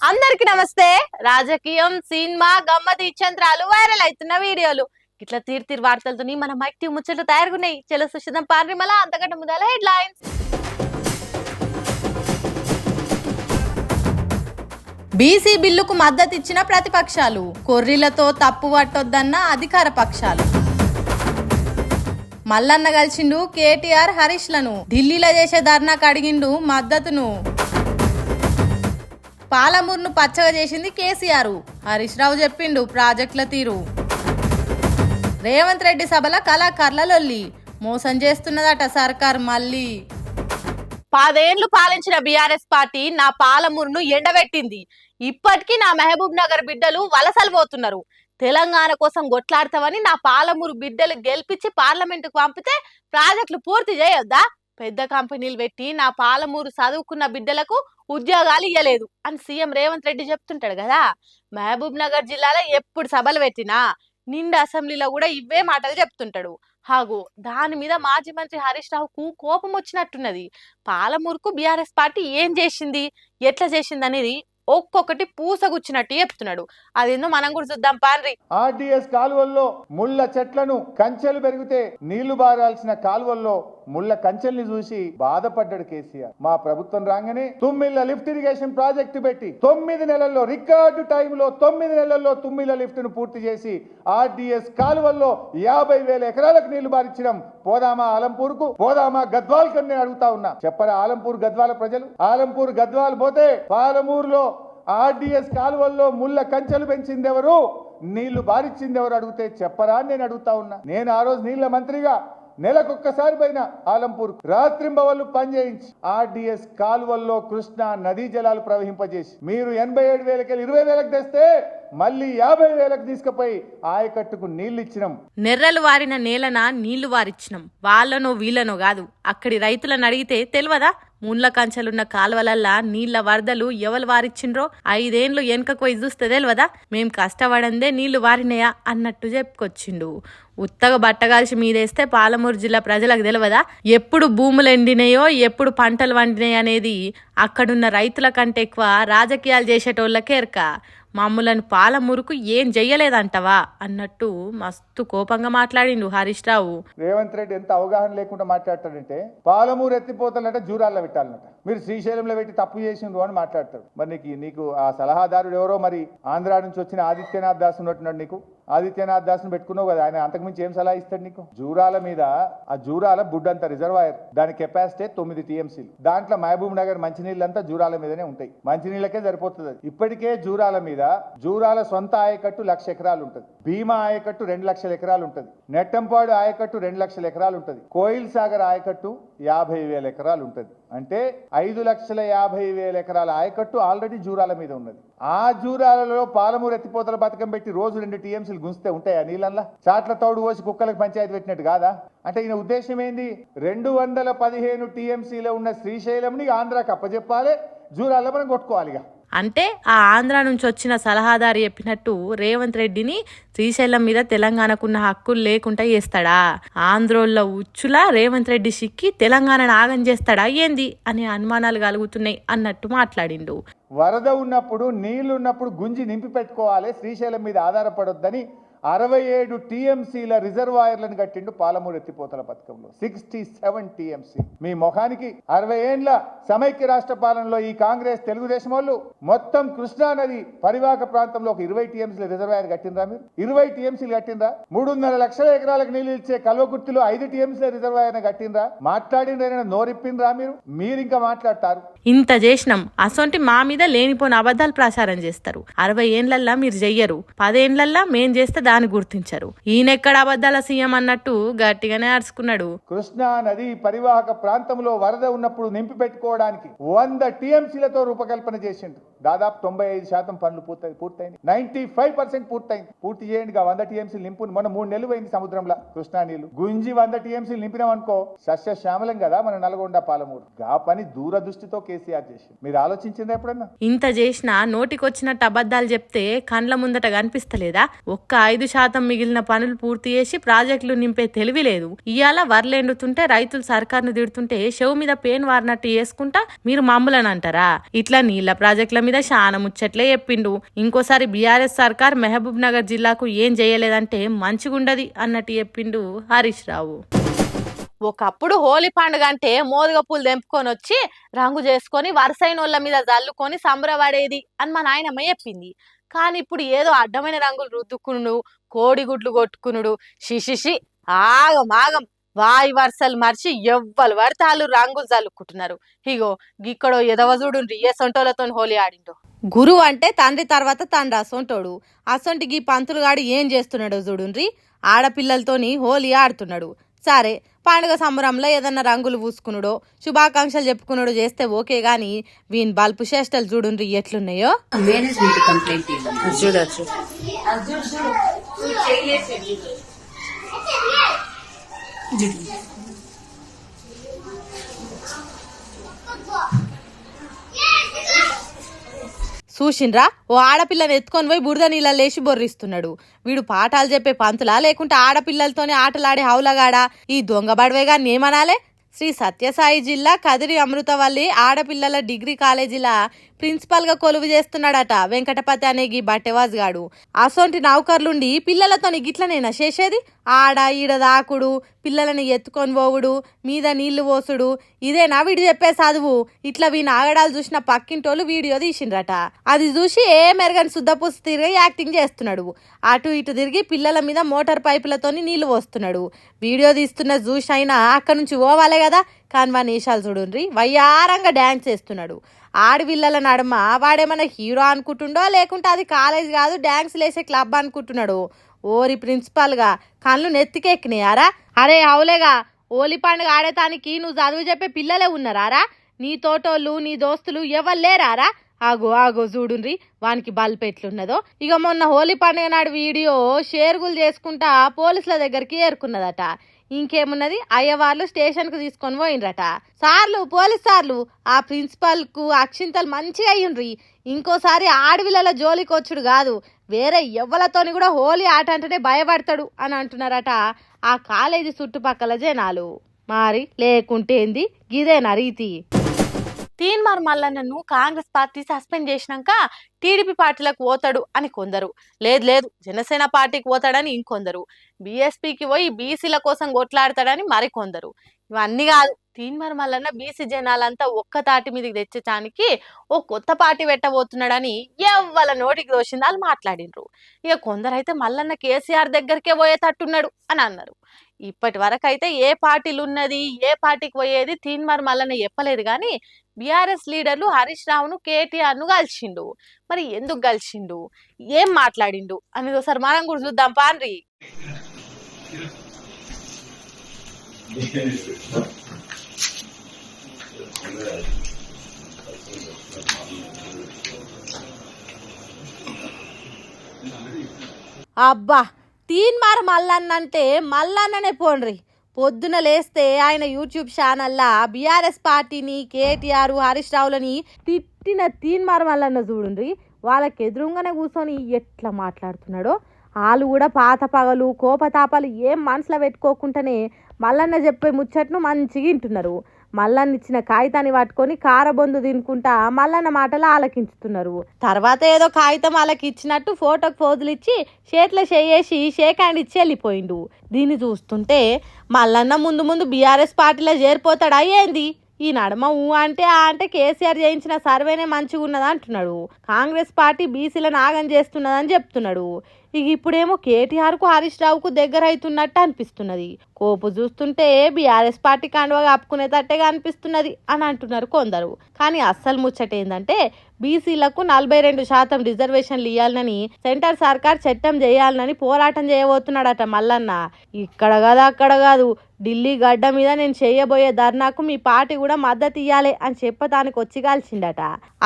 అందరికి నమస్తే. రాజకీయం, సినిమా, గమ్మతి చంద్రాలు, వైరల్ అవుతున్న వీడియోలు ఇట్లా తీరు వార్తలతో మన మైక్ టీం ముచ్చట్లు తయారుగున్నాయి. చలో సుషితం పార్ని మళ్ళా అంతకంటే ముందల హెడ్ లైన్స్. బీసీ బిల్లుకు మద్దతు ఇచ్చిన ప్రతిపక్షాలు, కొర్రీలతో తప్పు పట్టొద్దన్న అధికార పక్షాలు. మల్లన్న కలిసిండు కేటీఆర్ హరీష్లను, ఢిల్లీలో చేసే ధర్నాకు అడిగిండు మద్దతును. పాలమూరును పచ్చగా చేసింది కేసీఆర్, హరీష్ రావు చెప్పిండు ప్రాజెక్టుల తీరు. రేవంత్ రెడ్డి సభల కళాకారుల లొల్లి, మోసం చేస్తున్నదట సర్కార్ మళ్ళీ. 10 ఏళ్లు పాలించిన బీఆర్ఎస్ పార్టీ నా పాలమూరును ఎండబెట్టింది. ఇప్పటికీ నా మహబూబ్ నగర్ బిడ్డలు వలసలు పోతున్నారు. తెలంగాణ కోసం కొట్లాడతామని నా పాలమూరు బిడ్డలు గెలిపించి పార్లమెంటుకు పంపితే ప్రాజెక్టులు పూర్తి చేయొద్దా? పెద్ద కంపెనీలు పెట్టి నా పాలమూరు చదువుకున్న బిడ్డలకు ఉద్యోగాలు ఇవ్వలేదు అని సీఎం రేవంత్ రెడ్డి చెప్తుంటాడు కదా. మహబూబ్ నగర్ జిల్లాలో ఎప్పుడు సభలు పెట్టినా నిండు అసెంబ్లీలో కూడా ఇవే మాటలు చెప్తుంటాడు. హాగు దాని మీద మాజీ మంత్రి హరీష్ రావుకు కోపం వచ్చినట్టున్నది. పాలమూరుకు బీఆర్ఎస్ పార్టీ ఏం చేసింది, ఎట్లా చేసింది అనేది ఒక్కొక్కటి పూసగుచ్చినట్టు చెప్తున్నాడు. అదేందో మనం కూడా చూద్దాం పాన్రి. ఆర్డీఎస్ కాలువల్లో ముళ్ళ చెట్లను కంచెలు పెరిగితే నీళ్లు బారాల్సిన కాలువల్లో ముళ్ళ కంచెల్ని చూసి బాధపడ్డాడు కేసీఆర్. మా ప్రభుత్వం రాగానే తుమ్మిళ్ల లిఫ్ట్ ఇరిగేషన్ ప్రాజెక్టు పెట్టి 9 నెలల్లో రికార్డు టైంలో 9 నెలల్లో తుమ్మిళ్ల లిఫ్ట్ ను పూర్తి చేసి ఆర్డీఎస్ కాలువల్లో 50,000 ఎకరాలకు నీళ్లు బారించడం. పోదామా ఆలంపూర్ కు, పోదామా గద్వాల్ కన్నా అడుగుతా ఉన్నా. చెప్పరా ఆలంపూర్ గద్వాల ప్రజలు? ఆలంపూర్ గద్వాల్ పోతే పాలమూరులో ఆర్డీఎస్ కాలువల్లో ముళ్ళ కంచెలు పెంచింది ఎవరు, నీళ్లు బారిచ్చింది ఎవరు అడిగితే చెప్పరా అని నేను అడుగుతా ఉన్నా. నేను ఆ రోజు నీళ్ల మంత్రిగా నెలకొక్కసారి పైన ఆలంపూర్ రాత్రింబవళ్ళు పనిచేయించి ఆర్డీఎస్ కాలువల్లో కృష్ణా నదీ జలాలు ప్రవహింపజేసి మీరు 87,000కి 20,000కి తెస్తే మళ్ళీ 50,000కి తీసుకుపోయి ఆయకట్టుకు నీళ్లు ఇచ్చినాం. నెర్రలు వారిన నేలన నీళ్లు వారిచ్చినాం. వాళ్ళనో వీళ్ళనో కాదు, అక్కడి రైతులను అడిగితే తెలియదా? ముళ్ళ కంచెలున్న కాలువలల్లా నీళ్ల వరదలు ఎవరు వారిచ్చిండ్రో 5 ఏళ్లు వెనకకు పోయి చూస్తే తెలియదా? మేం కష్టపడందే నీళ్లు వారినాయా అన్నట్టు చెప్పుకొచ్చిండు. ఉత్తగా బట్టగాల్చి మీదేస్తే పాలమూరు జిల్లా ప్రజలకు తెలియదా? ఎప్పుడు భూములు ఎండినాయో, ఎప్పుడు పంటలు వండినాయో అనేది అక్కడున్న రైతుల కంటే ఎక్కువ రాజకీయాలు చేసేటోళ్ళకే ఎరక. మమ్ములను పాలమూరుకు ఏం చెయ్యలేదంటవా అన్నట్టు మస్తు కోపంగా మాట్లాడిండు హరీష్ రావు. రేవంత్ రెడ్డి ఎంత అవగాహన లేకుండా మాట్లాడతాడంటే పాలమూరు ఎత్తిపోతాలంటే జూరాల్లో పెట్టాలన్నట, మీరు శ్రీశైలంలో పెట్టి తప్పు చేసిండ్రు అని మాట్లాడతాడు. మరి నీకు ఆ సలహాదారుడు ఎవరో, మరి ఆంధ్ర నుంచి వచ్చిన ఆదిత్యనాథ్ దాస్ ఉన్నట్టున్నాడు. నీకు ఆదిత్యనాథ్ దాస్ ను పెట్టుకున్నావు కదా, ఆయన అంతకుమించి ఏం సలహా ఇస్తాడు నీకు? జూరాల మీద ఆ జూరాల బుడ్డంత రిజర్వాయర్, దాని కెపాసిటీ 9 TMCలు. దాంట్లో మహబూబ్ నగర్ మంచినీళ్ళంతా జూరాల మీదనే ఉంటాయి, మంచినీళ్ళకే సరిపోతుంది. ఇప్పటికే జూరాల మీద జూరాల సొంత ఆయకట్టు 1,00,000 ఎకరాలు ఉంటుంది, భీమా ఆయకట్టు 2,00,000 ఎకరాలు ఉంటుంది, నెట్టంపాడు ఆయకట్టు 2,00,000 ఎకరాలు ఉంటుంది, కోయిల్ సాగర్ ఆయకట్టు 50,000 ఎకరాలు ఉంటుంది. అంటే 5,50,000 ఎకరాల ఆయకట్టు ఆల్రెడీ జూరాల మీద ఉన్నది. ఆ జూరాలలో పాలమూరు ఎత్తిపోతల పథకం పెట్టి రోజు 2 TMCలు గుంజితే ఉంటాయా నీళ్ళల్లా? చాట్ల తోడు పోసి కుక్కలకు పంచాయతీ పెట్టినట్టు కాదా? అంటే ఈయన ఉద్దేశం ఏంది? 215 TMCలో ఉన్న శ్రీశైలంని ఆంధ్రాకి అప్పచెప్పాలి, జూరాల్లో మనం కొట్టుకోవాలిగా. అంటే ఆ ఆంధ్ర నుంచి వచ్చిన సలహాదారు చెప్పినట్టు రేవంత్ రెడ్డిని శ్రీశైలం మీద తెలంగాణకున్న హక్కులు లేకుండా చేస్తాడా? ఆంధ్రోళ్ళ ఉచ్చులా రేవంత్ రెడ్డి సిక్కి తెలంగాణను ఆగం చేస్తాడా ఏంది అనే అనుమానాలు కలుగుతున్నాయి అన్నట్టు మాట్లాడిండు. వరద ఉన్నప్పుడు, నీళ్లు ఉన్నప్పుడు గుంజి నింపి పెట్టుకోవాలి, శ్రీశైలం మీద ఆధారపడొద్దని 67 TMCల రిజర్వాయర్లను కట్టిండు పాలమూరు ఎత్తిపోతల పథకంలో. 67 TMC. మీ ముఖానికి 60 ఏండ్ల సమైక్య రాష్ట్ర పాలనలో ఈ కాంగ్రెస్ తెలుగుదేశం వాళ్ళు మొత్తం కృష్ణా నది పరివాహక ప్రాంతంలో ఒక 20 TMCల రిజర్వాయర్ కట్టినరా? మీరు 20 TMCలు కట్టినరా? 3.5 లక్షల ఎకరాలకు నీళ్లు ఇచ్చే కల్వకుర్తిలో 5 TMCల రిజర్వాయర్ కట్టినరా? మాట్లాడిన నోరిప్పినరా? మీరు ఇంకా మాట్లాడతారు. ఇంత చేసినాం అసొంటి మా మీద లేనిపోని అబద్ధాలు ప్రచారం చేస్తారు. 60 ఏండ్లల్లా మీరు చెయ్యరు, 10 ఏండ్లల్లా మేం చేస్తే దాన్ని గుర్తించరు. ఈయనెక్కడ అబద్ధాల సీఎం అన్నట్టు గట్టిగానే అరుచుకున్నాడు. కృష్ణా నది పరివాహక ప్రాంతంలో వరద ఉన్నప్పుడు నింపి పెట్టుకోవడానికి 100 TMCలతో రూపకల్పన చేసిండు. దాదాపు 95% పనులు పూర్తయింది. 95% పూర్తయింది. పూర్తి చేయండి. 100 టీఎంసీలు నింపు. మన 3 నెలలు పోయింది సముద్రంలో కృష్ణా నీళ్లు గుంజి 100 టీఎంసీలు నింపినాం అనుకో సస్యశ్యామలం కదా మన నల్గొండ పాలమూరు. గా పని దూరదృష్టితో కేసీఆర్ చేసి మీరు ఆలోచించిందా ఎప్పుడన్నా? ఇంత చేసినా నోటికొచ్చినట్టు అబద్ధాలు చెప్తే కండ్ల ముందట కనిపిస్తలేదా? ఒక్క 5% మిగిలిన పనులు పూర్తి చేసి ప్రాజెక్టులు నింపే తెలివి లేదు. ఇవాళ వర్లెండుతుంటే రైతులు సర్కార్ను తిడుతుంటే చెవు మీద పేను వారినట్టు చేసుకుంటా మీరు మమ్ములని అంటారా? ఇట్లా నీళ్ల ప్రాజెక్టుల మీద చాలా ముచ్చట్లే చెప్పిండు. ఇంకోసారి బీఆర్ఎస్ సర్కార్ మహబూబ్ నగర్ జిల్లాకు ఏం చేయలేదంటే మంచిగుండది అన్నట్టు చెప్పిండు హరీష్ రావు. ఒకప్పుడు హోలీ పండుగ అంటే మోదుగ పూలు తెంపుకొని వచ్చి రంగు చేసుకొని వరుసైనోళ్ళ మీద జల్లుకొని సంబరపడేది అని మా నాయనమ్మ చెప్పింది. కానీ ఇప్పుడు ఏదో అడ్డమైన రంగులు రుద్దుకునుడు, కోడిగుడ్లు కొట్టుకునుడు, షిషిషి ఆగం వాయి వరుసలు మర్చి ఎవ్వరు పడతాళ్ళు రంగులు జల్లుకుంటున్నారు. ఇగో గిక్కడో ఎదవజుడు ఏ సొంటోలతో హోలీ ఆడిండో. గురువు అంటే తండ్రి తర్వాత తండ్రి అసొంటోడు. అసొంటికి పంతులుగాడు ఏం చేస్తున్నాడో చూడుండ్రి. ఆడపిల్లలతోని హోలీ ఆడుతున్నాడు. సరే, పండుగ సంబరంలో ఏదన్నా రంగులు పూసుకునుడో శుభాకాంక్షలు చెప్పుకునుడో చేస్తే ఓకే గాని వీని బల్పు చేష్టలు చూడుండ్రి ఎట్లున్నాయో. చూడొచ్చు చూసిండ్రా, ఓ ఆడపిల్లని ఎత్తుకొని పోయి బురద నీళ్ళ లేచి బొర్రిస్తున్నాడు. వీడు పాఠాలు చెప్పే పంతులా లేకుంటే ఆడపిల్లలతోనే ఆటలాడే హౌలగాడా? ఈ దొంగ బడవేగా నేమనాలే. శ్రీ సత్యసాయి జిల్లా కదిరి అమృతవల్లి ఆడపిల్లల డిగ్రీ కాలేజీలా ప్రిన్సిపల్ గా కొలువు చేస్తున్నాడట వెంకటపతి అనే గీ బట్టెవాజ్ గాడు. అసొంటి నౌకర్లుండి పిల్లలతోని గిట్లనేనా చేసేది? ఆడ ఈడ దాకుడు, పిల్లలని ఎత్తుకొని పోవుడు, మీద నీళ్లు పోసుడు, ఇదేనా వీడు చెప్పే చదువు? ఇట్లా వీని ఆగడాలు చూసిన పక్కింటోళ్ళు వీడియో తీసిండ్రట. అది చూసి ఏ మెరగని శుద్ధపూసి తిరిగి యాక్టింగ్ చేస్తున్నాడు. అటు ఇటు తిరిగి పిల్లల మీద మోటార్ పైపులతోని నీళ్లు పోస్తున్నాడు. వీడియో తీస్తున్న చూసి అయినా అక్కడ నుంచి పోవాలే కదా. కానీ వాని వేషాలు చూడుండ్రి, వయ్యారంగా డ్యాన్స్ చేస్తున్నాడు. ఆడపిల్లల నడుమ వాడేమన్నా హీరో అనుకుంటుండో లేకుంటే అది కాలేజ్ కాదు డ్యాన్స్ లేసే క్లబ్ అనుకుంటున్నాడు. ఓరి ప్రిన్సిపల్ గా కళ్ళు నెత్తికెక్కినాయారా? అరే అవులేగా, హోలీ పండుగ ఆడేతానికి నువ్వు చదువు చెప్పే పిల్లలే ఉన్నారారా? నీ తోటోళ్ళు నీ దోస్తులు ఎవరు లేరారా? ఆగో చూడుండ్రి వానికి బల్బ్ ఎట్లున్నదో. ఇక మొన్న హోలీ పండుగ నాడు వీడియో షేర్గులు చేసుకుంటా పోలీసుల దగ్గరికి ఏరుకున్నదట. ఇంకేమున్నది, అయ్యవార్లు స్టేషన్ కు తీసుకొని పోయిండ్రట. పోలీస్ సార్లు ఆ ప్రిన్సిపల్ కు అక్షింతలు మంచిగా అయ్యుండ్రి. ఇంకోసారి ఆడవిళ్ళ జోలికి వచ్చుడు కాదు, వేరే ఎవ్వలతోని కూడా హోలీ ఆట అంటేనే భయపడతాడు అని అంటున్నారట ఆ కాలేజీ చుట్టుపక్కల జనాలు. మరి లేకుంటేంది, గిదేనా రీతి? తీన్మార్ మల్లన్నను కాంగ్రెస్ పార్టీ సస్పెండ్ చేసినాక టీడీపీ పార్టీలకు పోతాడు అని కొందరు, లేదు జనసేన పార్టీకి పోతాడని ఇంకొందరు, బీఎస్పీకి పోయి బీసీల కోసం కొట్లాడతాడని మరికొందరు. ఇవన్నీ కాదు, తీన్మార్ మల్లన్న బీసీ జనాలంతా ఒక్క తాటి మీదకి తెచ్చడానికి ఓ కొత్త పార్టీ పెట్టబోతున్నాడని ఎవ్వల నోటికి దోషింది వాళ్ళు మాట్లాడినరు. ఇక కొందరైతే మల్లన్న కేసీఆర్ దగ్గరికే పోయేటట్టున్నాడు అని అన్నారు. ఇప్పటి వరకు అయితే ఏ పార్టీలు ఉన్నది ఏ పార్టీకి పోయేది తీన్మార్ మల్లన్న చెప్పలేదు. కానీ బీఆర్ఎస్ లీడర్లు హరీష్ రావును కేటీఆర్ ను కలిసిండు. మరి ఎందుకు కలిసిండు, ఏం మాట్లాడిండు అనేది ఒకసారి మనం కూడా చూద్దాం పాన్రి. అబ్బా, తీన్మార్ మల్లన్న అంటే మల్లన్ననే పోండ్రి. పొద్దున లేస్తే ఆయన యూట్యూబ్ ఛానల్లా బీఆర్ఎస్ పార్టీని కేటీఆర్ హరీష్ రావులని తిట్టిన తీన్మార్ మల్లన్న చూడుండ్రి. వాళ్ళకి ఎదురుగానే కూర్చొని ఎట్లా మాట్లాడుతున్నాడో. వాళ్ళు కూడా పాత పగలు కోపతాపాలు ఏం మనసులో పెట్టుకోకుండానే మల్లన్న చెప్పే ముచ్చట్ను మంచిగా వింటున్నారు. మల్లన్న ఇచ్చిన కాగితాన్ని పట్టుకొని కారబొందు తినుకుంటా మల్లన్న మాటలు ఆలకించుతున్నారు. తర్వాత ఏదో కాగితం వాళ్ళకి ఇచ్చినట్టు ఫోటోకి పోజులు ఇచ్చి చేతిలో చేసి షేక్ హ్యాండ్ ఇచ్చి వెళ్ళిపోయిండు. దీన్ని చూస్తుంటే మల్లన్న ముందు బీఆర్ఎస్ పార్టీలో చేరిపోతాడా ఏంది? ఈ నడమ అంటే కేసీఆర్ చేయించిన సర్వేనే మంచిగా ఉన్నది అంటున్నాడు. కాంగ్రెస్ పార్టీ బీసీలను ఆగం చేస్తున్నదని చెప్తున్నాడు. ఇక ఇప్పుడేమో కేటీఆర్ కు హరీష్ రావుకు దగ్గర అవుతున్నట్టు అనిపిస్తున్నది. కోపు చూస్తుంటే బీఆర్ఎస్ పార్టీ కండువా కప్పుకునేటట్టేగా అనిపిస్తున్నది అని అంటున్నారు కొందరు. కానీ అస్సలు ముచ్చట ఏందంటే బీసీలకు 42% రిజర్వేషన్లు ఇవ్వాలని సెంటర్ సర్కార్ చట్టం చేయాలని పోరాటం చేయబోతున్నాడట మల్లన్న. ఇక్కడ కాదు అక్కడ కాదు, ఢిల్లీ గడ్డ మీద నేను చేయబోయే ధర్నాకు మీ పార్టీ కూడా మద్దతు ఇవ్వాలి అని చెప్పడానికి వచ్చి కాల్చిండట.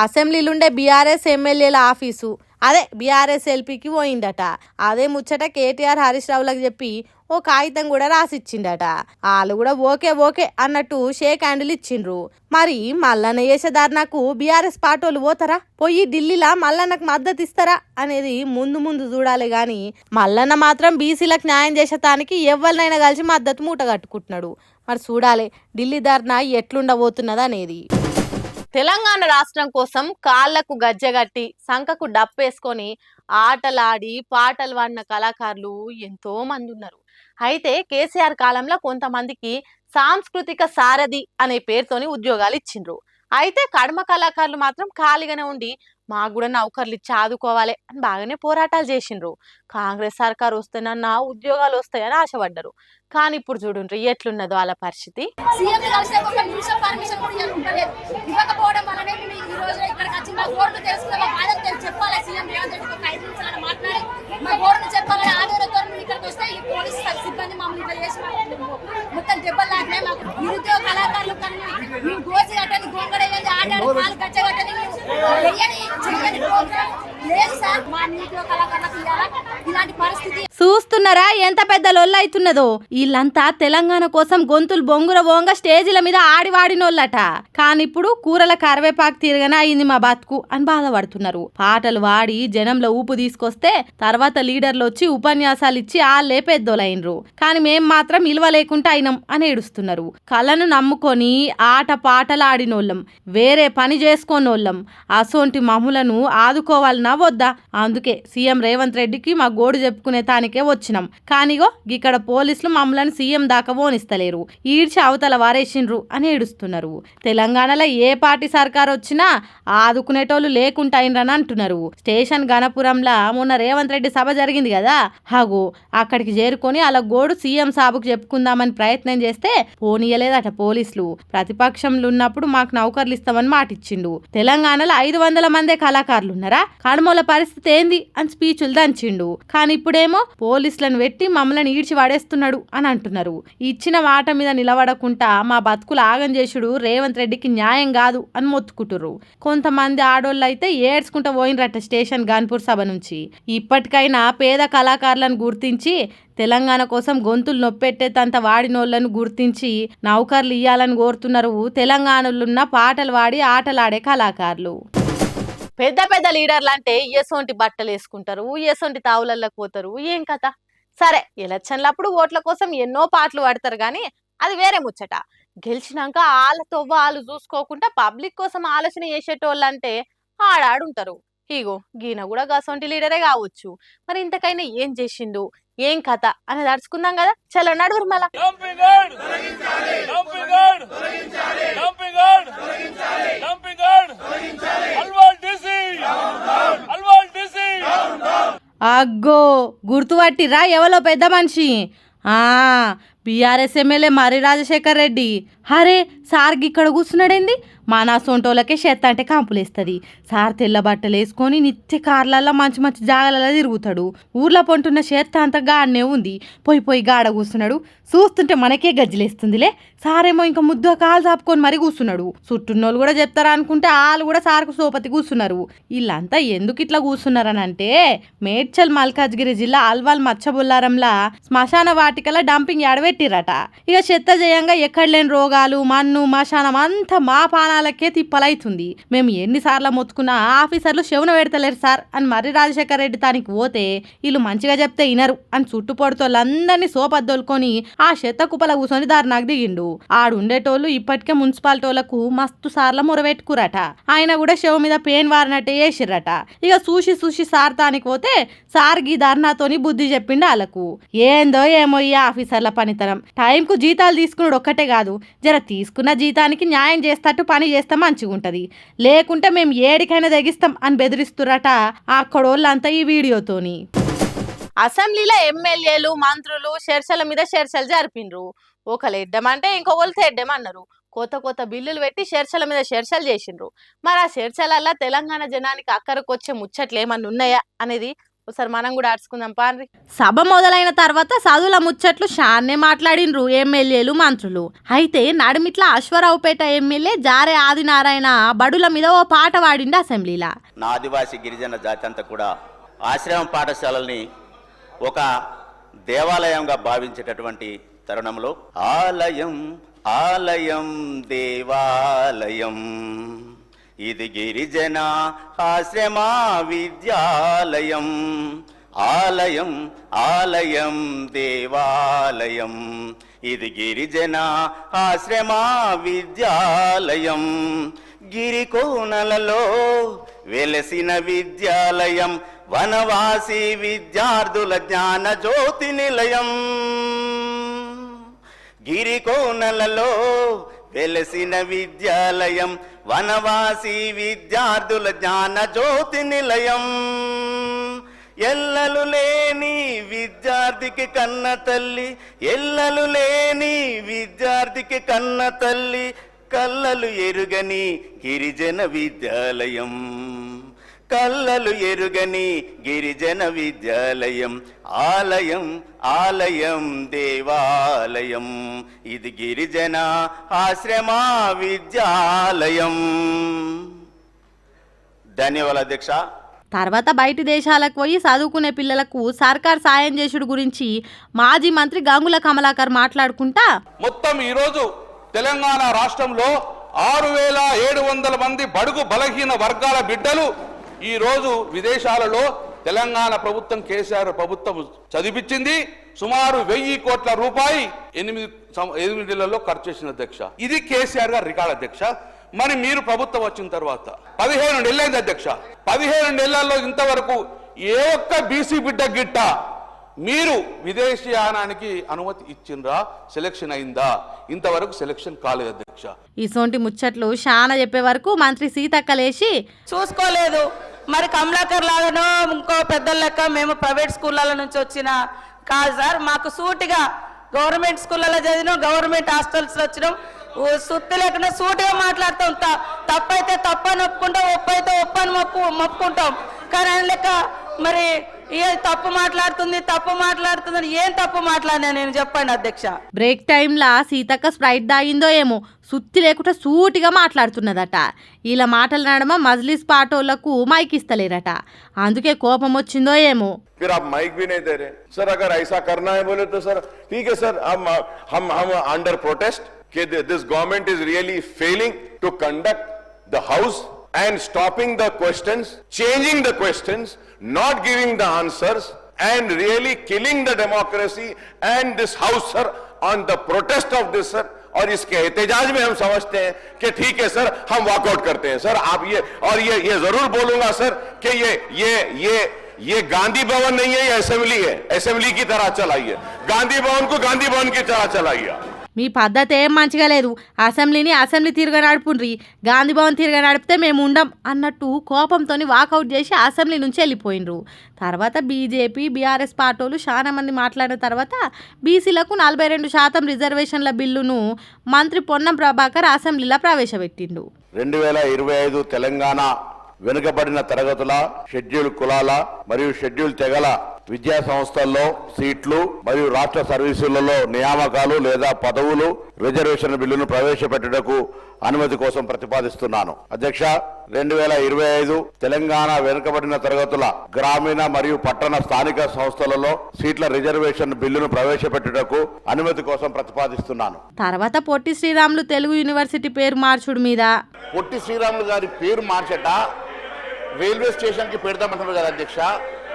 అసెంబ్లీలుండే బీఆర్ఎస్ ఎమ్మెల్యేల ఆఫీసు అదే బీఆర్ఎస్ ఎల్పీకి పోయిందట. అదే ముచ్చట కేటీఆర్ హరీష్ రావులకు చెప్పి ఓ కాగితం కూడా రాసిచ్చిండట. వాళ్ళు కూడా ఓకే ఓకే అన్నట్టు షేక్ హ్యాండిల్ ఇచ్చిండ్రు. మరి మల్లన్న చేసే ధర్నాకు బీఆర్ఎస్ పార్టీలు పోతారా, పోయి ఢిల్లీలో మల్లన్నకు మద్దతు ఇస్తారా అనేది ముందు ముందు చూడాలి. గాని మల్లన్న మాత్రం బీసీలకు న్యాయం చేసేటానికి ఎవరినైనా కలిసి మద్దతు మూట కట్టుకుంటున్నాడు. మరి చూడాలి ఢిల్లీ ధర్నా ఎట్లుండబోతున్నది అనేది. తెలంగాణ రాష్ట్రం కోసం కాళ్లకు గజ్జెగట్టి సంకకు డప్పేసుకొని ఆటలాడి పాటలు పాడిన కళాకారులు ఎంతో మంది ఉన్నారు. అయితే కేసీఆర్ కాలంలో కొంతమందికి సాంస్కృతిక సారథి అనే పేరుతోని ఉద్యోగాలు ఇచ్చిండ్రు. అయితే కడమ కళాకారులు మాత్రం ఖాళీగానే ఉండి మాకు కూడా నౌకర్లు ఇచ్చి ఆదుకోవాలి అని బాగానే పోరాటాలు చేసిండ్రు. కాంగ్రెస్ సర్కారు వస్తేనన్నా ఉద్యోగాలు వస్తాయని ఆశపడ్డారు. కానీ ఇప్పుడు చూడండి ఎట్లున్నదో వాళ్ళ పరిస్థితి. చూస్తున్నారా ఎంత పెద్ద లొల్లు అవుతున్నదో. వీళ్ళంతా తెలంగాణ కోసం గొంతులు బొంగుర బొంగ స్టేజీల మీద ఆడివాడినోళ్ళట. కానీ ఇప్పుడు కూరల కరివేపాకు తీరగానే అయింది మా బతుకు అని బాధపడుతున్నారు. పాటలు వాడి జనంలో ఊపు తీసుకొస్తే తర్వాత లీడర్లు వచ్చి ఉపన్యాసాలు ఇచ్చి ఆళ్ళే పెద్దోలైనరు. కానీ మేం మాత్రం ఇలువ లేకుండా అయినాం అని ఏడుస్తున్నారు. కళను నమ్ముకొని ఆట పాటలు ఆడినోళ్ళం, వేరే పని చేసుకోనోళ్ళం. అసోంటి మమ్ములను ఆదుకోవాలన్నా వద్దా? అందుకే సీఎం రేవంత్ రెడ్డికి మా గోడు చెప్పుకునే తానికే వచ్చినాం. కానిగో ఇక్కడ పోలీసులు మమ్మల్ని సీఎం దాకా పోనిస్తలేరు, ఈడ్చి అవతల వారేసిండ్రు అని ఏడుస్తున్నారు. తెలంగాణలో ఏ పార్టీ సర్కార్ వచ్చినా ఆదుకునేటోళ్ళు లేకుండా అయినరని అంటున్నారు. స్టేషన్ గణపురంలో మొన్న రేవంత్ రెడ్డి సభ జరిగింది కదా, హాగో అక్కడికి చేరుకొని అలా గోడు సీఎం సాబుకు చెప్పుకుందామని ప్రయత్నం చేస్తే పోనీయలేదట పోలీసులు. ప్రతిపక్షంలో ఉన్నప్పుడు మాకు నౌకర్లు ఇస్తామని మాటిచ్చిండు. తెలంగాణలో 500 మందే కళాకారులు ఉన్నారా, కడమోల పరిస్థితి ఏంది అని స్పీచ్లు దంచిండు. కానీ ఇప్పుడేమో పోలీసులను పెట్టి మమ్మల్ని ఈడ్చి పడేస్తున్నాడు అని అంటున్నారు. ఇచ్చిన మాట మీద నిలబడకుండా మా బతుకులు ఆగం చేసుడు రేవంత్ రెడ్డికి న్యాయం కాదు అని మొత్తుకుంటుర్రు. కొంతమంది ఆడోళ్ళు అయితే ఏడ్చుకుంటూ పోయినరట స్టేషన్ గన్పూర్ సభ నుంచి. ఇప్పటికైనా పేద కళాకారులను గుర్తించి తెలంగాణ కోసం గొంతులు నొప్పెట్టేంత వాడినోళ్లను గుర్తించి నౌకర్లు ఇయ్యాలని కోరుతున్నారు తెలంగాణలో పాటలు వాడి ఆటలాడే కళాకారులు. పెద్ద పెద్ద లీడర్లు అంటే ఎసొంటి బట్టలు వేసుకుంటారు, ఎసొంటి తావులలోకి పోతారు, ఏం కథ. సరే ఎలక్షన్లప్పుడు ఓట్ల కోసం ఎన్నో పాటలు పాడతారు కానీ అది వేరే ముచ్చట. గెలిచినాక వాళ్ళతో వాళ్ళు చూసుకోకుండా పబ్లిక్ కోసం ఆలోచన చేసేటోళ్ళు అంటే ఆడాడుంటారు. ఇగో గీన కూడా గసొంటి లీడరే కావచ్చు. మరి ఇంతకైనా ఏం చేసిండు, ఏం కథ అనేది అడుచుకుందాం కదా. చలో నడుగురు మళ్ళా. అగ్గో గుర్తుపట్టిరా ఎవలో పెద్ద మనిషి? బీఆర్ఎస్ ఎమ్మెల్యే మర్రి రాజశేఖర్ రెడ్డి. అరే సార్ ఇక్కడ కూర్చున్నాడేంది? మన సొంటోళ్ళకే చెత్త అంటే కంపులేస్తుంది. సార్ తెల్ల బట్టలు వేసుకొని నిత్య కార్లల్లో మంచి మంచి జాగాలలో తిరుగుతాడు. ఊర్లో పొంటున్న చెత్త అంతా గాడనే ఉంది. పోయి గాడ కూర్చున్నాడు. చూస్తుంటే మనకే గజ్జలేస్తుందిలే. సారేమో ఇంకా ముద్దుగా కాలు చాపుకొని మరీ కూర్చున్నాడు. చుట్టూన్నోళ్ళు కూడా చెప్తారా అనుకుంటే వాళ్ళు కూడా సార్కు సోపతి కూర్చున్నారు. వీళ్ళంతా ఎందుకు ఇట్లా కూర్చున్నారనంటే మేడ్చల్ మల్కాజ్గిరి జిల్లా అల్వాల్ మచ్చబుల్లారంలా శ్మశాన వాటికల డంపింగ్ ఎడబెట్టిరట. ఇక చెత్త చేయంగా ఎక్కడ లేని రోగాలు, మన్ను, మశానం అంతా మా పానాలకే తిప్పలైతుంది. మేము ఎన్నిసార్లు మొత్తుకున్నా ఆఫీసర్లు శవున పెడతలేరు సార్ అని మర్రి రాజశేఖర్ రెడ్డి తానికి పోతే వీళ్ళు మంచిగా చెప్తే వినరు అని చుట్టుపడుతోళ్ళందరినీ సోపద్దోలుకొని ఆ చెత్త కుప్పల కూర్చొని దారినాకు దిగిండు. ఆడుండేటోళ్ళు ఇప్పటికే మున్సిపాలిటోళ్లకు మస్తు సార్ల మొరబెట్టుకురట. ఆయన కూడా శవ మీద పెయిన్ వారినట్టే వేసిర్రట. ఇక చూసి సార్ తానికి పోతే సార్ గీ ధర్నాతోని బుద్ధి చెప్పిండు వాళ్ళకు. ఏందో ఏమో ఈ ఆఫీసర్ల పనితనం. టైంకు జీతాలు తీసుకున్నాడు ఒక్కటే కాదు, జర తీసుకున్న జీతానికి న్యాయం చేస్తట్టు పని చేస్తే మంచిగా ఉంటది, లేకుంటే మేము ఏడికైనా తెగిస్తాం అని బెదిరిస్తురట అక్కడోళ్ళంతా ఈ వీడియోతోని. అసెంబ్లీలో ఎమ్మెల్యేలు మంత్రులు చర్చల మీద చర్చలు జరిపిండ్రు. ఒకరు ఎడ్డమంటే ఇంకొకరు తెడ్డమన్నారు. కొత్త బిల్లులు పెట్టి చర్చల మీద చర్చలు చేసిండ్రు. మరి ఆ చర్చలల్లా తెలంగాణ జనానికి అక్కడికొచ్చే ముచ్చట్లు ఏమన్నా ఉన్నాయా అనేది ఒకసారి మనం కూడా ఆడుచుకుందాం పాండ్రి. సభ మొదలైన తర్వాత చదువుల ముచ్చట్లు షాన్నే మాట్లాడిండ్రు ఎమ్మెల్యేలు మంత్రులు. అయితే నడిమిట్ల అశ్వరావుపేట ఎమ్మెల్యే జారే ఆదినారాయణ బడుల మీద ఓ పాట పాడిండు అసెంబ్లీలా. నా ఆదివాసీ గిరిజన జాతి అంతా కూడా ఆశ్రమం పాఠశాలని ఒక దేవాలయంగా భావించేటటువంటి తరుణంలో ఆలయం ఆలయం దేవాలయం ఇది గిరిజన ఆశ్రమ విద్యాలయం ఆలయం ఆలయం దేవాలయం ఇది గిరిజన ఆశ్రమ విద్యాలయం గిరికోనలలో వెలసిన విద్యాలయం వనవాసి విద్యార్థుల జ్ఞాన జ్యోతి నిలయం గిరికోనలలో వెలసిన విద్యాలయం వనవాసి విద్యార్థుల జ్ఞాన జ్యోతి నిలయం ఎల్లలు లేని విద్యార్థికి కన్న తల్లి ఎల్లలు లేని విద్యార్థికి కన్న తల్లి కల్లలు ఎరుగని గిరిజన విద్యాలయం కల్లలు ఎరుగని గిరిజన విద్యాలయం ఆలయం ఆలయం దేవాలయం ఇది గిరిజన ఆశ్రమ విద్యాలయం. ధన్యవాదాలు అధ్యక్ష. తర్వాత బయటి దేశాలకు పోయి చదువుకునే పిల్లలకు సర్కార్ సాయం చేసుడు గురించి మాజీ మంత్రి గంగుల కమలాకర్ మాట్లాడుకుంటా మొత్తం ఈరోజు తెలంగాణ రాష్ట్రంలో 6,700 మంది బడుగు బలహీన వర్గాల బిడ్డలు ఈ రోజు విదేశాలలో తెలంగాణ ప్రభుత్వం కేసీఆర్ ప్రభుత్వం చదివించింది. సుమారు 1000 కోట్ల రూపాయి 8 నెలల్లో ఖర్చు చేసిన అధ్యక్ష. ఇది కేసీఆర్ గారు రికార్డ్ అధ్యక్ష. మరి మీరు ప్రభుత్వం వచ్చిన తర్వాత 17 నెలలైంది అధ్యక్ష. 17 నెలల్లో ఇంతవరకు ఏ ఒక్క బీసీ బిడ్డ గిట్ట మీరు విదేశీయానానికి అనుమతి ఇచ్చిండ్రా? సెలక్షన్ అయిందా? ఇంతవరకు సెలక్షన్ కాలేదు అధ్యక్ష. ఇసోంటి ముచ్చట్లు శానా చెప్పే వరకు మంత్రి సీతక్క లేచి చూసుకోలేదు. మరి కమలాకర్ లాగానో ఇంకో పెద్దల లెక్క మేము ప్రైవేట్ స్కూళ్ళ నుంచి వచ్చిన కాదు సార్. మాకు సూటిగా గవర్నమెంట్ స్కూళ్ళలో చదివినాం, గవర్నమెంట్ హాస్టల్స్ వచ్చినాం. సుత్తి లేకుండా సూటిగా మాట్లాడుతాం. తప్పైతే తప్పని ఒప్పుకుంటాం, ఒప్పైతే ఒప్పని మొప్పుకుంటాం. కానీ ఆయన లెక్క మరి ఏ తప్పు మాట్లాడుతుంది ఏం తప్పు మాట్లాడినా నేను చెప్పండి అధ్యక్ష. బ్రేక్ టైంలా సీతక్క స్ప్రైట్ దాగిందో ఏమో సుత్తి లేకుండా సూటిగా మాట్లాడుతున్నదట. ఇలా మాటల నడమ మజ్లిస్ పాటోళ్లకు మైక్ ఇస్తలేరట. అందుకే కోపం వచ్చిందో ఏమో. फिर आप माइक भी नहीं दे रहे सर. अगर ऐसा करना है बोले तो सर ठीक है सर. हम अंडर प्रोटेस्ट कि this government is really failing to conduct the house and stopping the questions, changing the questions, not giving the answers and really killing the democracy and this house sir on the protest of this sir. और इसके एहतजाज में हम समझते हैं कि ठीक है सर हम वॉकआउट करते हैं सर. आप ये जरूर बोलूंगा सर कि ये गांधी भवन नहीं है, ये असेंबली है. असेंबली की तरह चलाइए. गांधी भवन को गांधी भवन की तरह चलाइए. మీ పద్ధతి ఏం మంచిగా లేదు. అసెంబ్లీ తిరగ నడుపుండ్రి, గాంధీ భవన్ తిరగ నడిపితే మేము ఉండం అన్నట్టు కోపంతో వాకౌట్ చేసి అసెంబ్లీ నుంచి వెళ్ళిపోయినరు. తర్వాత బీజేపీ బీఆర్ఎస్ పార్టీలు చాలా మంది మాట్లాడిన తర్వాత బీసీలకు 42% రిజర్వేషన్ల బిల్లును మంత్రి పొన్నం ప్రభాకర్ అసెంబ్లీలో ప్రవేశపెట్టిండు. 2025 తెలంగాణ వెనుకబడిన తరగతుల, షెడ్యూల్ కులాల మరియు షెడ్యూల్ తెగల విద్యా సంస్థల్లో సీట్లు మరియు రాష్ట్ర సర్వీసులలో నియామకాలు లేదా పదవులు రిజర్వేషన్ బిల్లును ప్రవేశపెట్టుటకు అనుమతి కోసం ప్రతిపాదిస్తున్నాను. అధ్యక్ష, 2025 తెలంగాణ వెనుకబడిన తరగతుల గ్రామీణ మరియు పట్టణ స్థానిక సంస్థలలో సీట్ల రిజర్వేషన్ బిల్లును ప్రవేశపెట్టుటకు అనుమతి కోసం ప్రతిపాదిస్తున్నాను. తర్వాత పొట్టి శ్రీరాములు తెలుగు యూనివర్సిటీ పేరు మార్చుడు మీద పొట్టి శ్రీరాములు గారి పేరు మార్చట రైల్వే స్టేషన్ కి పెడతామంటున్నారు కదా అధ్యక్ష.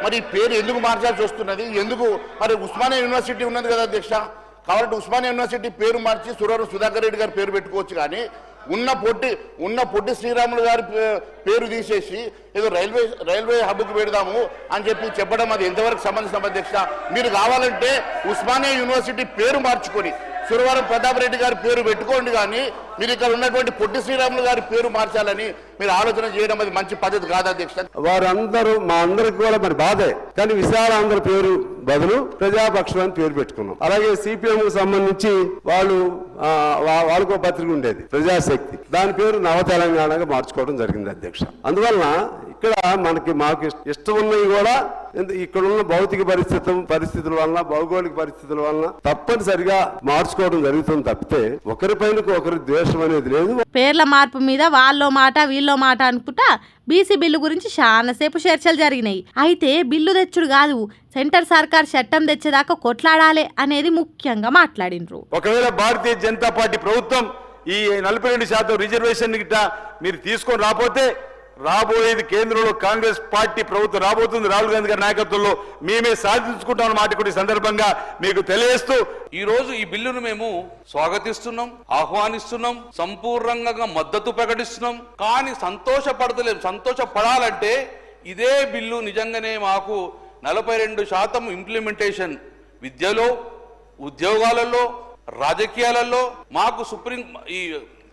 మరి పేరు ఎందుకు మార్చాల్సి వస్తున్నది? ఎందుకు? మరి ఉస్మానియా యూనివర్సిటీ ఉన్నది కదా అధ్యక్ష. కాబట్టి ఉస్మానియా యూనివర్సిటీ పేరు మార్చి సుధాకర్ రెడ్డి గారి పేరు పెట్టుకోవచ్చు. కానీ ఉన్న పొట్టి శ్రీరాములు గారి పేరు తీసేసి ఏదో రైల్వే హబ్కు పెడదాము అని చెప్పడం అది ఎంతవరకు సంబంధించిన అధ్యక్ష? మీరు కావాలంటే ఉస్మానియా యూనివర్సిటీ పేరు మార్చుకొని సురవరం ప్రతాప్ రెడ్డి గారి పేరు పెట్టుకోండి, కానీ మీరు ఇక్కడ ఉన్నటువంటి పొట్టి శ్రీరాములు గారి పేరు మార్చాలని మీరు ఆలోచన చేయడం అది మంచి పద్ధతి కాదు అధ్యక్ష. వారందరూ మా అందరికి కూడా మరి బాధే, కానీ విశాలాంధ్ర పేరు బదులు ప్రజాపక్షం అని పేరు పెట్టుకున్నాం. అలాగే సిపిఎం కు సంబంధించి వాళ్ళకో పత్రిక ఉండేది ప్రజాశక్తి, దాని పేరు నవ తెలంగాణగా మార్చుకోవడం జరిగింది అధ్యక్ష. అందువలన ఇక్కడ మాకు ఇష్టం ఉన్నవి కూడా ఇక్కడ ఉన్న భౌతిక పరిస్థితుల వలన భౌగోళిక పరిస్థితుల వలన తప్పనిసరిగా మార్చుకోవడం జరుగుతుంది తప్పితే ఒకరిపైన ఒకరి ద్వేషం అనేది లేదు. పేర్ల మార్పు మీద వాళ్ళో మాట వీళ్ళో మాట అనుకుంటా బీసీ బిల్లు గురించి చాలాసేపు చర్చలు జరిగినాయి. అయితే బిల్లు తెచ్చుడు కాదు, సెంటర్ సర్కార్ చట్టం తెచ్చేదాకా కొట్లాడాలి అనేది ముఖ్యంగా మాట్లాడినరు. ఒకవేళ భారతీయ జనతా పార్టీ ప్రభుత్వం ఈ 42% రిజర్వేషన్ గిట్ట మీరు తీసుకొని రాకపోతే రాబోయేది కేంద్రంలో కాంగ్రెస్ పార్టీ ప్రభుత్వం రాబోతుంది. రాహుల్ గాంధీ గారి నాయకత్వంలో మేమే సాధించుకుంటామన్న మాట కూడా ఈ సందర్భంగా మీకు తెలియజేస్తూ ఈ రోజు ఈ బిల్లును మేము స్వాగతిస్తున్నాం, ఆహ్వానిస్తున్నాం, సంపూర్ణంగా మద్దతు ప్రకటిస్తున్నాం. కానీ సంతోషపడతలేం. సంతోషపడాలంటే ఇదే బిల్లు నిజంగానే మాకు 42% ఇంప్లిమెంటేషన్ విద్యలో, ఉద్యోగాలలో, రాజకీయాలలో మాకు ఈ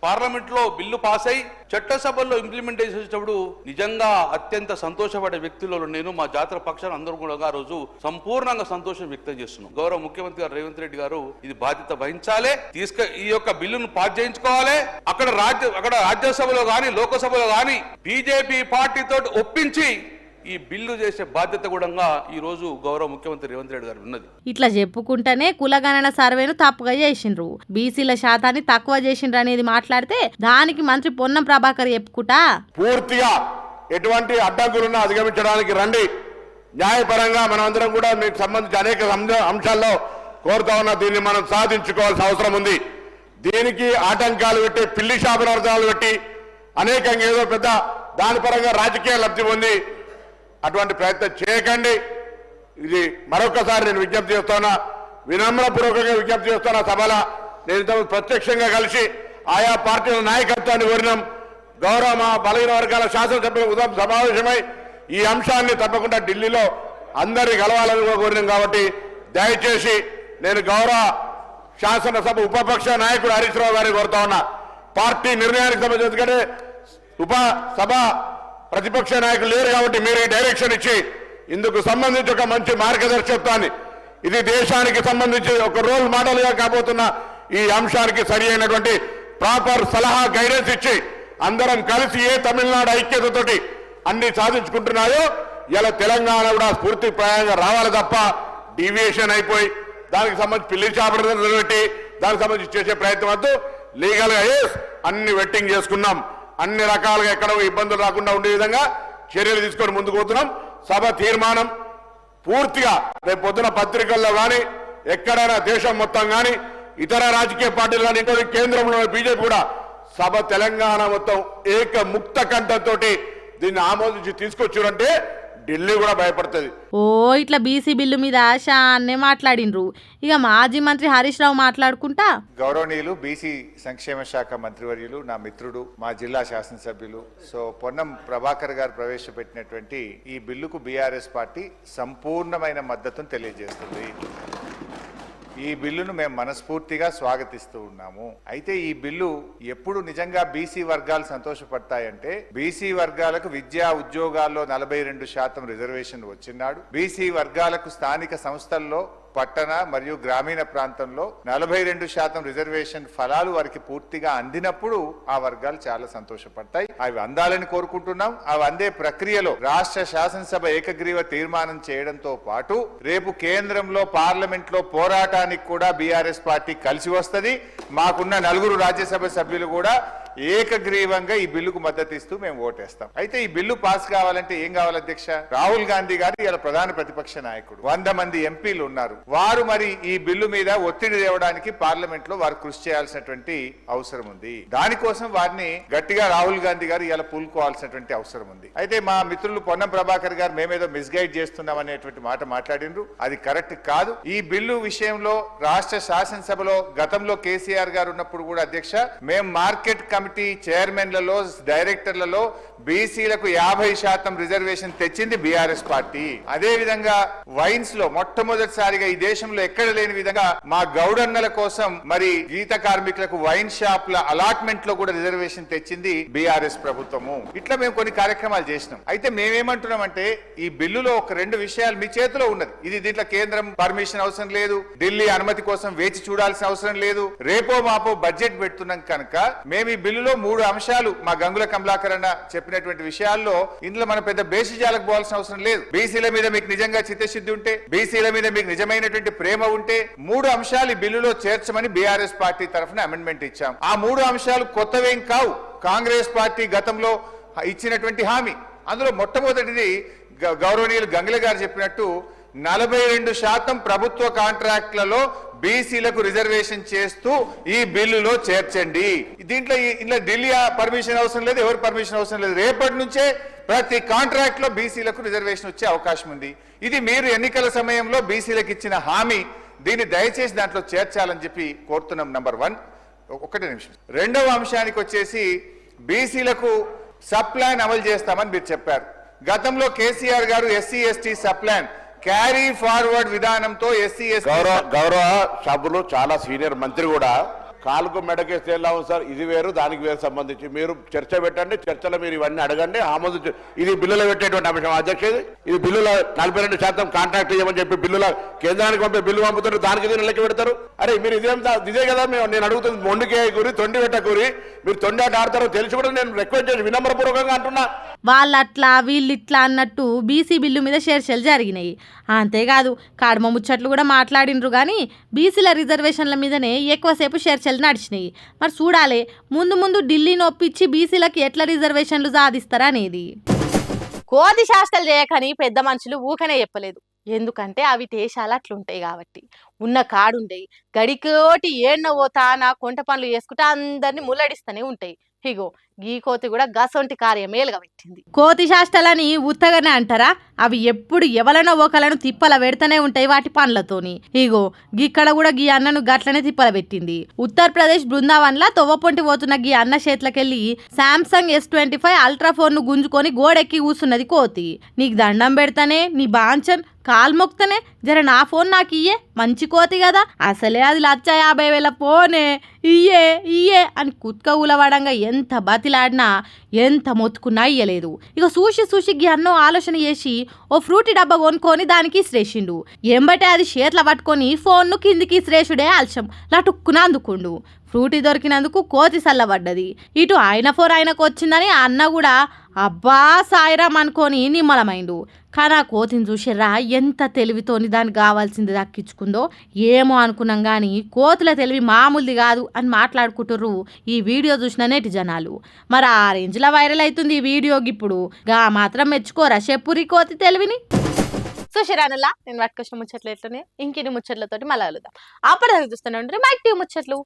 పార్లమెంట్ లో బిల్లు పాస్ అయి చట్టసభల్లో ఇంప్లిమెంటేషన్ చేసేటప్పుడు నిజంగా అత్యంత సంతోషపడే వ్యక్తులలో నేను, మా జాతర పక్షాన్ని అందరూ కూడా ఆ రోజు సంపూర్ణంగా సంతోషం వ్యక్తం చేస్తున్నాం. గౌరవ ముఖ్యమంత్రి గారు రేవంత్ రెడ్డి గారు ఇది బాధ్యత వహించాలి, ఈ యొక్క బిల్లును పాస్ చేయించుకోవాలి. అక్కడ రాజ్యసభలో గాని లోకసభలో గాని బీజేపీ పార్టీతో ఒప్పించి ఈ బిల్లు చేసే బాధ్యత కూడా ఈ రోజు గౌరవ ముఖ్యమంత్రి రేవంత్ రెడ్డి గారు ఉన్నది. ఇట్లా చెప్పుకుంటేనే కులగణన సర్వేను తప్పుగా చేసిండ్రు, బీసీల శాతాన్ని తక్కువ చేసిండ్రు అనేది మాట్లాడితే దానికి మంత్రి పొన్నం ప్రభాకర్ చెప్పుకుంటా పూర్తిగా ఎటువంటి అడ్డంకులున్నా అధిగమించడానికి రండి. న్యాయపరంగా మనం అందరం కూడా మీకు సంబంధించి అనేక అంశాల్లో కోరుతా ఉన్నా, దీన్ని మనం సాధించుకోవాల్సిన అవసరం ఉంది. దీనికి ఆటంకాలు పెట్టి పిల్లి శాపనార్థాలు పెట్టి అనేకంగా ఏదో పెద్ద దాని పరంగా రాజకీయ లబ్ధి పొంది అటువంటి ప్రయత్నం చేయకండి. ఇది మరొకసారి నేను విజ్ఞప్తి చేస్తున్నా, వినమ్రపూర్వకంగా విజ్ఞప్తి చేస్తున్నా. సభలో నేను ఇంతకుముందు ప్రత్యక్షంగా కలిసి ఆయా పార్టీల నాయకత్వాన్ని కోరినాం. గౌరవ మా బలహీన వర్గాల శాసనసభ్యులు ఉదయం సమావేశమై ఈ అంశాన్ని తప్పకుండా ఢిల్లీలో అందరినీ కలవాలని కూడా కోరినాం. కాబట్టి దయచేసి నేను గౌరవ శాసనసభ ఉపపక్ష నాయకుడు హరీష్ రావు గారిని కోరుతా ఉన్నా, పార్టీ నిర్ణయానికి సంబంధించి, ఎందుకంటే ఉపసభ ప్రతిపక్ష నాయకులు లేరు కాబట్టి మీరు ఈ డైరెక్షన్ ఇచ్చి ఇందుకు సంబంధించి ఒక మంచి మార్గదర్శకత్వాన్ని, ఇది దేశానికి సంబంధించి ఒక రోల్ మోడల్గా కాబోతున్న ఈ అంశానికి సరి అయినటువంటి ప్రాపర్ సలహా గైడెన్స్ ఇచ్చి అందరం కలిసి ఏ తమిళనాడు ఐక్యతతోటి అన్ని సాధించుకుంటున్నాయో ఇలా తెలంగాణ కూడా స్ఫూర్తిప్రాయంగా రావాలి తప్ప డీవియేషన్ అయిపోయి దానికి సంబంధించి పిల్లి చాపడం పెట్టి దానికి సంబంధించి చేసే ప్రయత్నం వద్దు. లీగల్ గా అన్ని వెట్టింగ్ చేసుకున్నాం, అన్ని రకాలుగా ఎక్కడ ఇబ్బందులు రాకుండా ఉండే విధంగా చర్యలు తీసుకొని ముందుకు పోతున్నాం. సభ తీర్మానం పూర్తిగా రేపు పొద్దున పత్రికల్లో కానీ ఎక్కడైనా దేశం మొత్తం కానీ ఇతర రాజకీయ పార్టీలు కానీ ఇంకో కేంద్రంలో బీజేపీ కూడా సభ తెలంగాణ మొత్తం ముక్త కంఠంతో దీన్ని ఆమోదించి తీసుకొచ్చారంటే ఢిల్లీ కూడా భయపడుతుంది. ఇట్లా బీసీ బిల్లు మీద ఆశ అన్నే మాట్లాడినరు. ఇక మాజీ మంత్రి హరీష్ రావు మాట్లాడుకుంటా, గౌరవనీయులు బీసీ సంక్షేమ శాఖ మంత్రివర్యులు, నా మిత్రుడు, మా జిల్లా శాసనసభ్యులు పొన్నం ప్రభాకర్ గారు ప్రవేశపెట్టినటువంటి ఈ బిల్లుకు బీఆర్ఎస్ పార్టీ సంపూర్ణమైన మద్దతును తెలియజేస్తుంది. ఈ బిల్లును మేము మనస్ఫూర్తిగా స్వాగతిస్తూ ఉన్నాము. అయితే ఈ బిల్లు ఎప్పుడు నిజంగా బీసీ వర్గాలు సంతోషపడతాయంటే, బీసీ వర్గాలకు విద్యా ఉద్యోగాల్లో 42% రిజర్వేషన్ వచ్చినాడు. బీసీ వర్గాలకు స్థానిక సంస్థల్లో పట్టణ మరియు గ్రామీణ ప్రాంతంలో 42% రిజర్వేషన్ ఫలాలు వారికి పూర్తిగా అందినప్పుడు ఆ వర్గాలు చాలా సంతోషపడతాయి. అవి అందాలని కోరుకుంటున్నాం. అవి అందే ప్రక్రియలో రాష్ట్ర శాసనసభ ఏకగ్రీవ తీర్మానం చేయడంతో పాటు రేపు కేంద్రంలో పార్లమెంట్ లో పోరాటానికి కూడా బీఆర్ఎస్ పార్టీ కలిసి వస్తుంది. మాకున్న 4 రాజ్యసభ సభ్యులు కూడా ఏకగ్రీవంగా ఈ బిల్లుకు మద్దతు ఇస్తూ మేము ఓటేస్తాం. అయితే ఈ బిల్లు పాస్ కావాలంటే ఏం కావాలి అధ్యక్ష? రాహుల్ గాంధీ గారు ఇలా ప్రధాన ప్రతిపక్ష నాయకుడు, 100 మంది ఎంపీలు ఉన్నారు. వారు మరి ఈ బిల్లు మీద ఒత్తిడి తేవడానికి పార్లమెంట్ లో వారు కృషి చేయాల్సినటువంటి అవసరం ఉంది. దానికోసం వారిని గట్టిగా రాహుల్ గాంధీ గారు ఇలా పూనుకోవాల్సినటువంటి అవసరం ఉంది. అయితే మా మిత్రులు పొన్నం ప్రభాకర్ గారు మేమేదో మిస్గైడ్ చేస్తున్నాం అనేటువంటి మాట మాట్లాడినరు. అది కరెక్ట్ కాదు. ఈ బిల్లు విషయంలో రాష్ట్ర శాసనసభలో గతంలో కేసీఆర్ గారు ఉన్నప్పుడు కూడా అధ్యక్ష మేము మార్కెట్ కమిటీ కమిటీ చైర్మన్లలో డైరెక్టర్లలో బీసీలకు 50% రిజర్వేషన్ తెచ్చింది బీఆర్ఎస్ పార్టీ. అదే విధంగా వైన్స్ లో మొట్టమొదటిసారిగా ఈ దేశంలో ఎక్కడ లేని విధంగా మా గౌడన్నల కోసం మరి గీత కార్మికులకు వైన్ షాప్ల అలాట్మెంట్ లో కూడా రిజర్వేషన్ తెచ్చింది బీఆర్ఎస్ ప్రభుత్వము. ఇట్లా మేము కొన్ని కార్యక్రమాలు చేసినాం. అయితే మేమేమంటున్నామంటే ఈ బిల్లులో ఒక 2 విషయాలు మీ చేతిలో ఉన్నది. ఇది దీంట్లో కేంద్రం పర్మిషన్ అవసరం లేదు, ఢిల్లీ అనుమతి కోసం వేచి చూడాల్సిన అవసరం లేదు. రేపో మాపో బడ్జెట్ పెడుతున్నాం కనుక మేము ఈ బిల్లులో 3 అంశాలు మా గంగుల కమలాకర్ అన్న చెప్పినటువంటి విషయాల్లో ఇందులో మన పెద్ద బేసిజాలకు పోవాల్సిన అవసరం లేదు. బీసీల మీద మీకు నిజంగా చిత్తశుద్ధి ఉంటే, బీసీల మీద మీకు నిజమైనటువంటి ప్రేమ ఉంటే 3 అంశాలు ఈ బిల్లులో చేర్చమని బీఆర్ఎస్ పార్టీ తరఫున అమెండ్మెంట్ ఇచ్చాం. ఆ 3 అంశాలు కొత్తవేం కావు, కాంగ్రెస్ పార్టీ గతంలో ఇచ్చినటువంటి హామీ. అందులో మొట్టమొదటిది గౌరవనీయులు గంగుల గారు చెప్పినట్టు 42% ప్రభుత్వ కాంట్రాక్ట్లలో బీసీలకు రిజర్వేషన్ చేస్తూ ఈ బిల్లులో చేర్చండి. దీంట్లో ఇలా ఢిల్లీ పర్మిషన్ అవసరం లేదు, ఎవరు పర్మిషన్ అవసరం లేదు. రేపటి నుంచే ప్రతి కాంట్రాక్ట్ లో బీసీలకు రిజర్వేషన్ వచ్చే అవకాశం ఉంది. ఇది మీరు ఎన్నికల సమయంలో బీసీలకు ఇచ్చిన హామీ. దీన్ని దయచేసి దాంట్లో చేర్చాలని చెప్పి కోరుతున్నాం. నంబర్ 1. 1 నిమిషం. రెండవ అంశానికి వచ్చేసి బీసీలకు సప్లాన్ అమలు చేస్తామని మీరు చెప్పారు. గతంలో కేసీఆర్ గారు SC ST subplan carry forward విధానంతో ఎస్సీ ఎస్టీ గౌరవ సభ్యులు చాలా సీనియర్ మంత్రి కూడా కాలుకు మెడకేస్తే ఎలా ఉంది సార్, ఇది వేరు దానికి వేరు సంబంధించి మీరు చర్చ పెట్టండి, చర్చలో మీరు ఇవన్నీ అడగండి. ఆమోదించు. ఇది బిల్లులో పెట్టేటువంటి అంశం అధ్యక్షుడు. ఇది బిల్లులో 42% కాంట్రాక్ట్ చేయమని చెప్పి బిల్లులో కేంద్రానికి పంపే బిల్లు పంపుతారు, దానికి దీన్ని లెక్క పెడతారు. అరే మీరు ఇదే కదా నేను అడుగుతుంది. మొండికే కూరి తొండి పెట్ట కూరి మీరు తొండి ఆట ఆడతారో తెలిసి కూడా నేను రిక్వెస్ట్ చేసి వినమ్రపూర్వకంగా అంటున్నా. వాళ్ళట్లా వీళ్ళిట్లా అన్నట్టు బీసీ బిల్లు మీద చర్చలు జరిగినాయి. అంతేకాదు కాడమ ముచ్చట్లు కూడా మాట్లాడినరు. కానీ బీసీల రిజర్వేషన్ల మీదనే ఎక్కువసేపు చర్చలు నడిచినాయి. మరి చూడాలి ముందు ముందు ఢిల్లీని ఒప్పించి బీసీలకు ఎట్లా రిజర్వేషన్లు సాధిస్తారా అనేది. కోతి శాస్త్రాలు చేయకని పెద్ద మనుషులు ఊకనే చెప్పలేదు. ఎందుకంటే అవి దేశాలు అట్లుంటాయి కాబట్టి. ఉన్న కాడుంటాయి గడికోటి ఏడ్న పోతా నా కొంట పనులు చేసుకుంటే అందరినీ ముల్లడిస్తూనే ఉంటాయి. ఇగో గీ కోతి కూడా గసొంటి కార్యమేలుగా పెట్టింది. కోతి శాస్త్రాలని ఉత్తగానే అంటారా? అవి ఎప్పుడు ఎవలనో ఒకలను తిప్పల పెడతానే ఉంటాయి వాటి పనులతోని. ఇగో గిక్కడ కూడా గీ అన్నను గట్లనే తిప్పల పెట్టింది. ఉత్తరప్రదేశ్ బృందావన్లా తొవ్వపొంటి పోతున్న గీ అన్న చేతులకెళ్ళి శాంసంగ్ S25 అల్ట్రా ఫోన్ ను గుంజుకొని గోడెక్కి కూసున్నది కోతి. నీకు దండం పెడతానే, నీ బాంచన్ కాలు మొక్తనే, జర నా ఫోన్ నాకు ఇయ్యే, మంచి కోతి కదా, అసలే అది 1,50,000 ఫోనే, ఇయ్యే అని కుత్క ఊలవడంగా ఎంత బతిలాడినా ఎంత మొత్తుకున్నా ఇయ్యలేదు. ఇక చూసి గీ అన్నో ఆలోచన చేసి ఓ ఫ్రూటీ డబ్బా కొనుక్కొని దానికి ఇసిరేసిండు. ఎంబటే అది చేతిలో పట్టుకొని ఫోన్ను కిందికి ఇసిరేసుడే ఆలస్యం. లటుక్కున అందుకుండు. ఫ్రూటీ దొరికినందుకు కోతి సల్లబడ్డది. ఇటు ఆయన ఫోన్ ఆయనకు వచ్చిందని అన్న కూడా అబ్బా సాయిరామ్ అనుకొని నిమ్మలమైండు. కానీ ఆ కోతిని చూసిర్రా ఎంత తెలివితోని దానికి కావాల్సింది దక్కించుకుందో ఏమో అనుకున్నాం. కానీ కోతుల తెలివి మామూలుది కాదు అని మాట్లాడుకుంటుర్రు ఈ వీడియో చూసిన నేటి జనాలు. మరి ఆ రేంజ్లో వైరల్ అవుతుంది ఈ వీడియో. ఇప్పుడు గా మాత్రం మెచ్చుకోరా చెప్పురి కోతి తెలివిని. సుశిరానులా నేను పట్టుకొచ్చిన ముచ్చట్లు ఎట్లనే ఇంకిన్ని ముచ్చట్లతోటి మళ్ళీ కలుద్దాం. అప్పటిదాకా చూస్తూనే ఉంటారు మైక్ టీవీ ముచ్చట్లు.